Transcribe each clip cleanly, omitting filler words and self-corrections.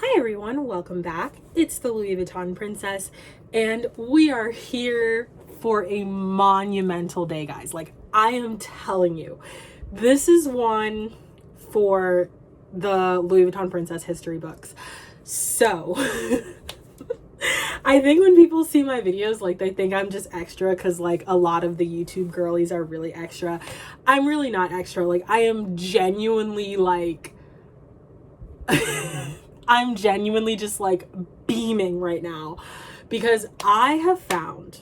Hi everyone, welcome back. It's the Louis Vuitton Princess, and we are here for a monumental day, guys. Like, I am telling you, this is one for the Louis Vuitton Princess history books. So, I think when people see my videos, like, they think I'm just extra because, like, a lot of the YouTube girlies are really extra. I'm really not extra. Like, I am genuinely, like... I'm genuinely just like beaming right now because I have found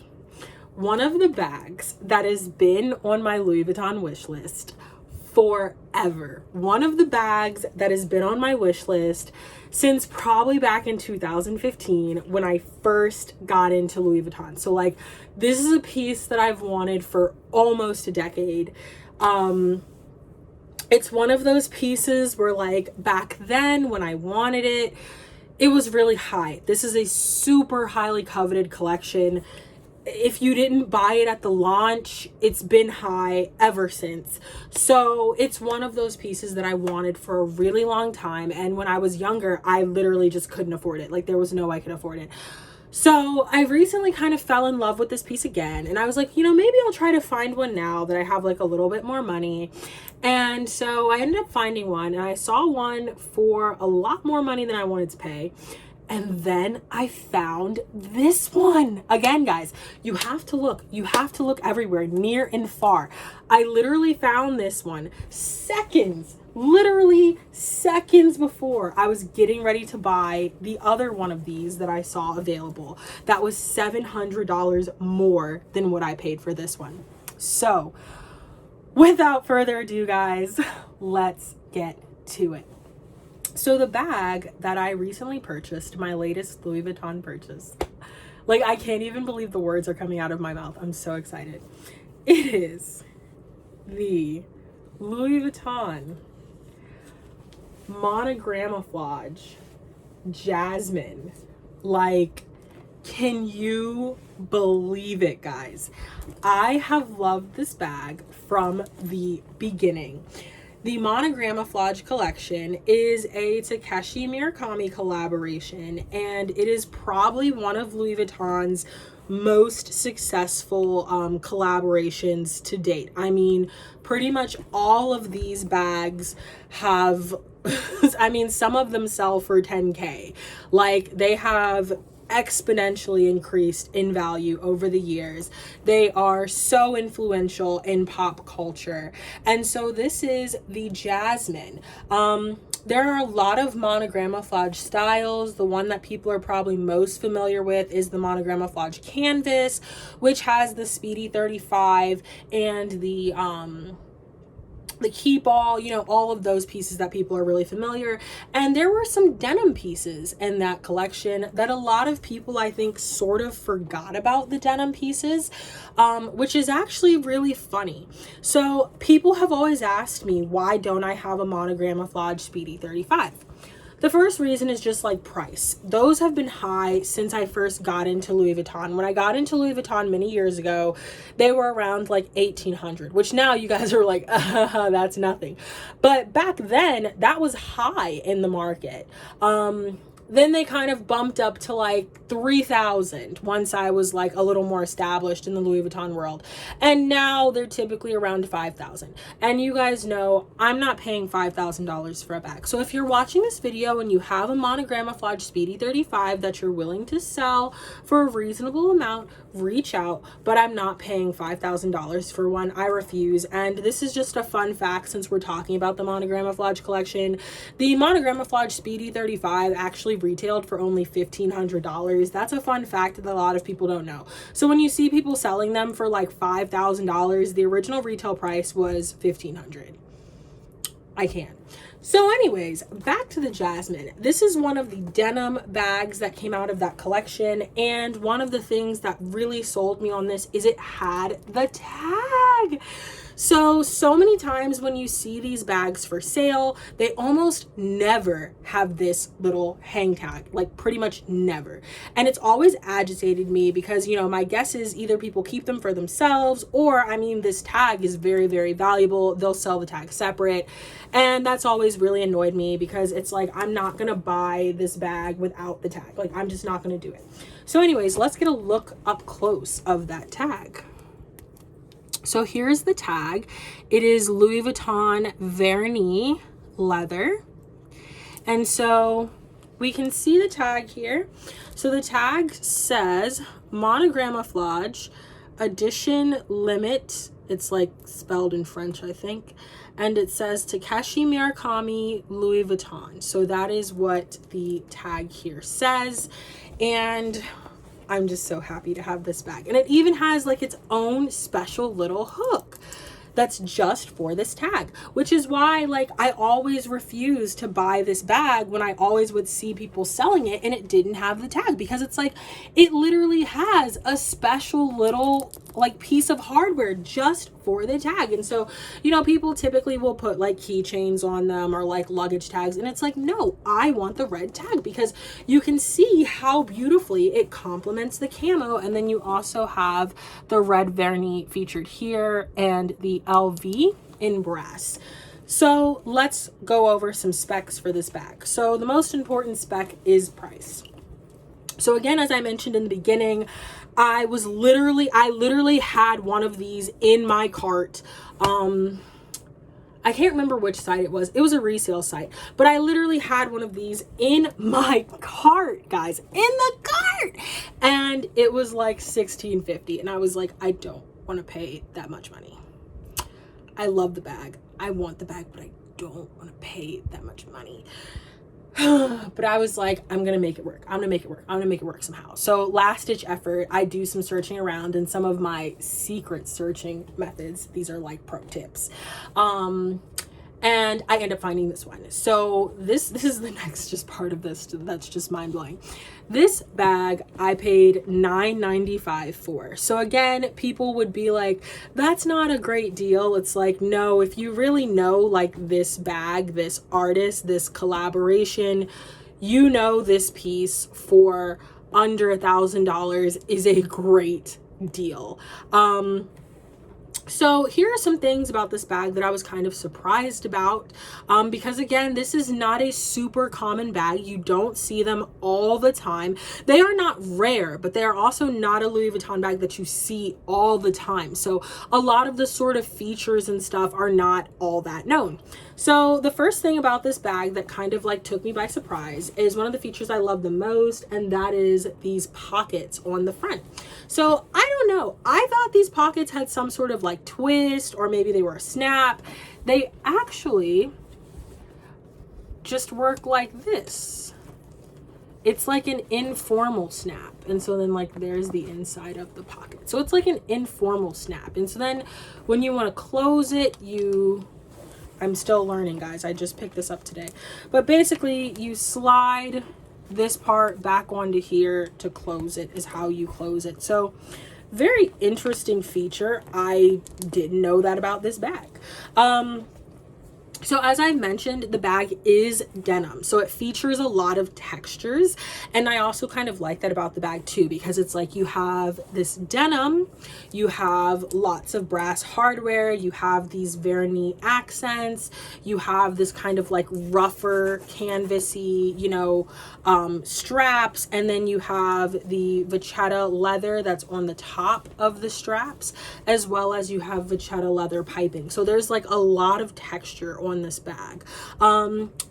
one of the bags that has been on my Louis Vuitton wish list forever. One of the bags that has been on my wish list since probably back in 2015 when I first got into Louis Vuitton. So like, this is a piece that I've wanted for almost a decade. It's one of those pieces where, like, back then when I wanted it, it was really high. This is a super highly coveted collection. If you didn't buy it at the launch, it's been high ever since. So it's one of those pieces that I wanted for a really long time. And when I was younger, I literally just couldn't afford it. Like, there was no way I could afford it. So I recently kind of fell in love with this piece again, and I was like, you know, maybe I'll try to find one now that I have like a little bit more money. And so I ended up finding one, and I saw one for a lot more money than I wanted to pay. And then I found this one. Again, guys, you have to look. You have to look everywhere, near and far. I literally found this one literally seconds before I was getting ready to buy the other one of these that I saw available. That was $700 more than what I paid for this one. So, without further ado, guys, let's get to it. So the bag that I recently purchased, my latest Louis Vuitton purchase, like, I can't even believe the words are coming out of my mouth. I'm so excited. It is the Louis Vuitton Monogramouflage Jasmine. Like, can you believe it, guys? I have loved this bag from the beginning. The Monogramouflage collection is a Takashi Murakami collaboration, and it is probably one of Louis Vuitton's most successful collaborations to date. I mean, pretty much all of these bags have I mean, some of them sell for 10K. Like, they have exponentially increased in value over the years. They are so influential in pop culture. And so this is the Jasmine. There are a lot of Monogramouflage styles. The one that people are probably most familiar with is the Monogramouflage canvas, which has the Speedy 35 and the key ball, you know, all of those pieces that people are really familiar. And there were some denim pieces in that collection that a lot of people, I think, sort of forgot about the denim pieces, which is actually really funny. So people have always asked me, why don't I have a Monogramouflage Speedy 35? The first reason is just like price. Those have been high since I first got into Louis Vuitton. When I got into Louis Vuitton many years ago, they were around like $1,800, which now you guys are like, that's nothing. But back then, that was high in the market. Then they kind of bumped up to like 3,000 once I was like a little more established in the Louis Vuitton world. And now they're typically around 5,000. And you guys know I'm not paying $5,000 for a bag. So if you're watching this video and you have a Monogramouflage Speedy 35 that you're willing to sell for a reasonable amount, reach out. But I'm not paying $5,000 for one. I refuse. And this is just a fun fact since we're talking about the Monogramouflage collection. The Monogramouflage Speedy 35 actually retailed for only $1,500. That's a fun fact that a lot of people don't know. So when you see people selling them for like $5,000, the original retail price was $1,500. I can't. So anyways, back to the Jasmine. This is one of the denim bags that came out of that collection, and one of the things that really sold me on this is it had the tag. So many times when you see these bags for sale, they almost never have this little hang tag, like pretty much never. And it's always agitated me because, you know, my guess is either people keep them for themselves, or, I mean, this tag is very, very valuable. They'll sell the tag separate. And that's always really annoyed me because it's like, I'm not going to buy this bag without the tag. Like, I'm just not going to do it. So anyways, let's get a look up close of that tag. So here's the tag. It is Louis Vuitton Vernis leather. And so we can see the tag here. So the tag says Monogramouflage edition limit. It's like spelled in French, I think. And it says Takashi Murakami Louis Vuitton. So that is what the tag here says. And I'm just so happy to have this bag. And it even has like its own special little hook that's just for this tag, which is why like I always refuse to buy this bag when I always would see people selling it and it didn't have the tag, because it's like it literally has a special little like piece of hardware just for the tag. And so, you know, people typically will put like keychains on them or like luggage tags, and it's like, no, I want the red tag because you can see how beautifully it complements the camo. And then you also have the red vernis featured here and the LV in brass. So let's go over some specs for this bag. So the most important spec is price. So again, as I mentioned in the beginning, I literally had one of these in my cart. I can't remember which site it was. It was a resale site, but I literally had one of these in my cart, guys, in the cart. And it was like $16.50. And I was like, I don't want to pay that much money. I love the bag. I want the bag, but I don't want to pay that much money. But I was like, I'm gonna make it work. I'm gonna make it work. I'm gonna make it work somehow. So last ditch effort, I do some searching around, and some of my secret searching methods, these are like pro tips, and I end up finding this one. So this is the next just part of this that's just mind-blowing. This bag I paid $9.95 for. So again, people would be like, that's not a great deal. It's like, no, if you really know like this bag, this artist, this collaboration, you know this piece for under $1,000 is a great deal. So here are some things about this bag that I was kind of surprised about, because again, this is not a super common bag. You don't see them all the time. They are not rare, but they are also not a Louis Vuitton bag that you see all the time. So a lot of the sort of features and stuff are not all that known. So the first thing about this bag that kind of like took me by surprise is one of the features I love the most, and that is these pockets on the front. So I don't know, I thought these pockets had some sort of like twist, or maybe they were a snap. They actually just work like this. It's like an informal snap. And so then like there's the inside of the pocket. So it's like an informal snap. And so then when you want to close it, I'm still learning, guys. I just picked this up today. But basically you slide this part back onto here to close it, is how you close it. So very interesting feature. I didn't know that about this bag. So as I mentioned, the bag is denim, so it features a lot of textures, and I also kind of like that about the bag too, because it's like you have this denim, you have lots of brass hardware, you have these vernis accents, you have this kind of like rougher canvasy, you know, straps, and then you have the vachetta leather that's on the top of the straps, as well as you have vachetta leather piping. So there's like a lot of texture on this bag.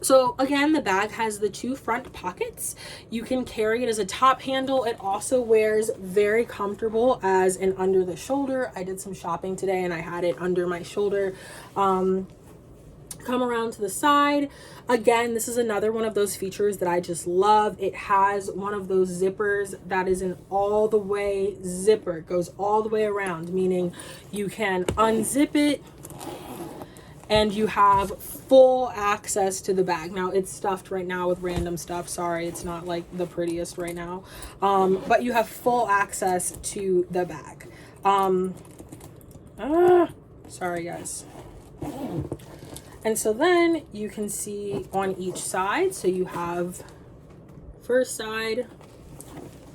So again, the bag has the two front pockets. You can carry it as a top handle. It also wears very comfortable as an under the shoulder. I did some shopping today and I had it under my shoulder. Come around to the side. Again, this is another one of those features that I just love. It has one of those zippers that is an all the way zipper. It goes all the way around, meaning you can unzip it and you have full access to the bag. Now it's stuffed right now with random stuff. Sorry, it's not like the prettiest right now. But you have full access to the bag. Sorry, guys. And so then you can see on each side, so you have first side,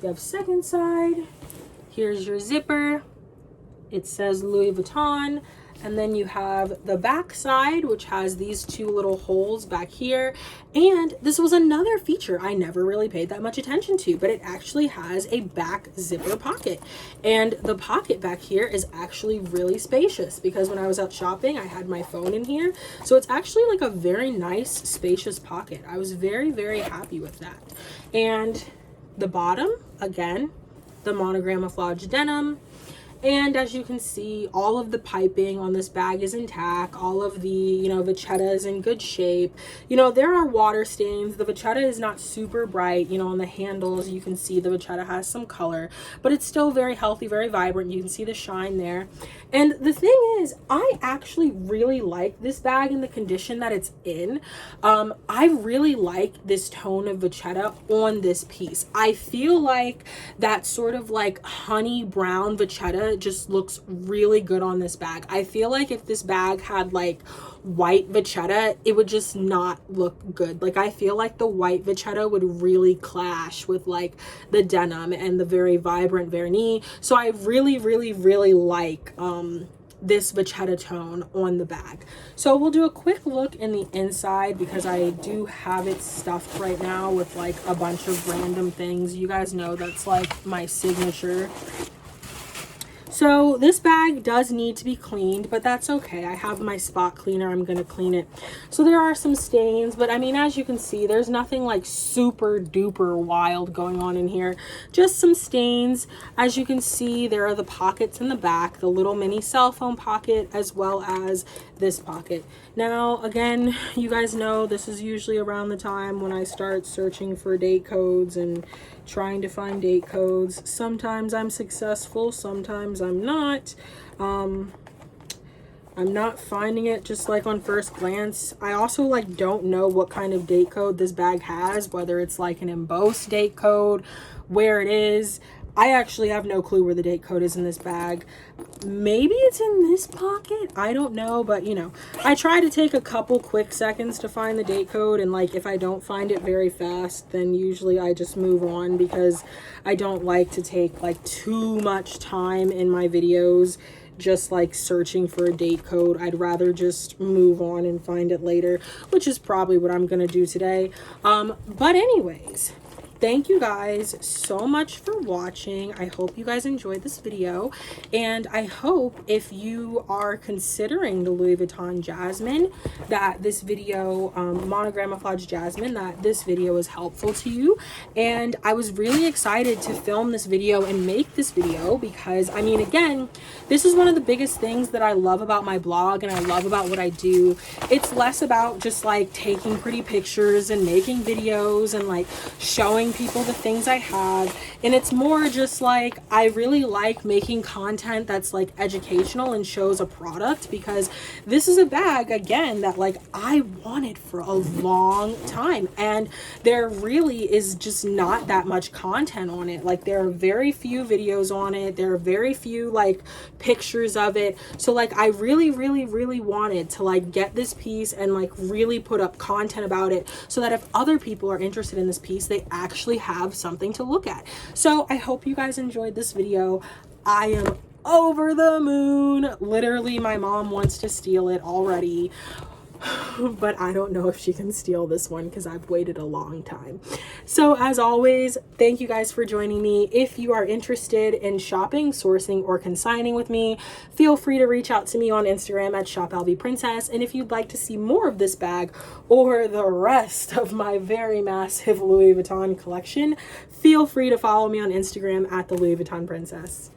you have second side, here's your zipper, it says Louis Vuitton, and then you have the back side, which has these two little holes back here. And this was another feature I never really paid that much attention to, but it actually has a back zipper pocket. And the pocket back here is actually really spacious, because when I was out shopping, I had my phone in here. So it's actually like a very nice, spacious pocket. I was very, very happy with that. And the bottom, again, the Monogramouflage denim. And as you can see, all of the piping on this bag is intact. All of the, you know, vachetta is in good shape. You know, there are water stains. The vachetta is not super bright. You know, on the handles, you can see the vachetta has some color, but it's still very healthy, very vibrant. You can see the shine there. And the thing is, I actually really like this bag in the condition that it's in. I really like this tone of vachetta on this piece. I feel like that sort of like honey brown vachetta just looks really good on this bag. I feel like if this bag had like white vachetta, it would just not look good. Like, I feel like the white vachetta would really clash with like the denim and the very vibrant vernis. So I really, really, really like this vachetta tone on the bag. So we'll do a quick look in the inside, because I do have it stuffed right now with like a bunch of random things. You guys know that's like my signature. So this bag does need to be cleaned, but that's okay. I have my spot cleaner. I'm going to clean it. So there are some stains, but I mean, as you can see, there's nothing like super duper wild going on in here. Just some stains. As you can see, there are the pockets in the back, the little mini cell phone pocket, as well as this pocket. Now, again, you guys know this is usually around the time when I start searching for date codes and trying to find date codes. Sometimes I'm successful, sometimes I'm not. I'm not finding it just like on first glance. I also like don't know what kind of date code this bag has, whether it's like an embossed date code, where it is. I actually have no clue where the date code is in this bag. Maybe it's in this pocket, I don't know, but you know, I try to take a couple quick seconds to find the date code, and like if I don't find it very fast, then usually I just move on, because I don't like to take like too much time in my videos just like searching for a date code. I'd rather just move on and find it later, which is probably what I'm gonna do today. But anyways, thank you guys so much for watching. I hope you guys enjoyed this video, and I hope if you are considering the Louis Vuitton Jasmine, that this video, Monogramouflage Jasmine, that this video is helpful to you. And I was really excited to film this video and make this video, because I mean, again, this is one of the biggest things that I love about my blog and I love about what I do. It's less about just like taking pretty pictures and making videos and like showing people the things I have, and it's more just like I really like making content that's like educational and shows a product, because this is a bag, again, that like I wanted for a long time, and there really is just not that much content on it. Like, there are very few videos on it, there are very few like pictures of it. So like I really, really, really wanted to like get this piece and like really put up content about it, so that if other people are interested in this piece, they actually have something to look at. So I hope you guys enjoyed this video. I am over the moon. Literally, my mom wants to steal it already, but I don't know if she can steal this one, because I've waited a long time. So as always, thank you guys for joining me. If you are interested in shopping, sourcing, or consigning with me, feel free to reach out to me on Instagram at shopalbyprincess. And if you'd like to see more of this bag or the rest of my very massive Louis Vuitton collection, feel free to follow me on Instagram at the Louis Vuitton Princess.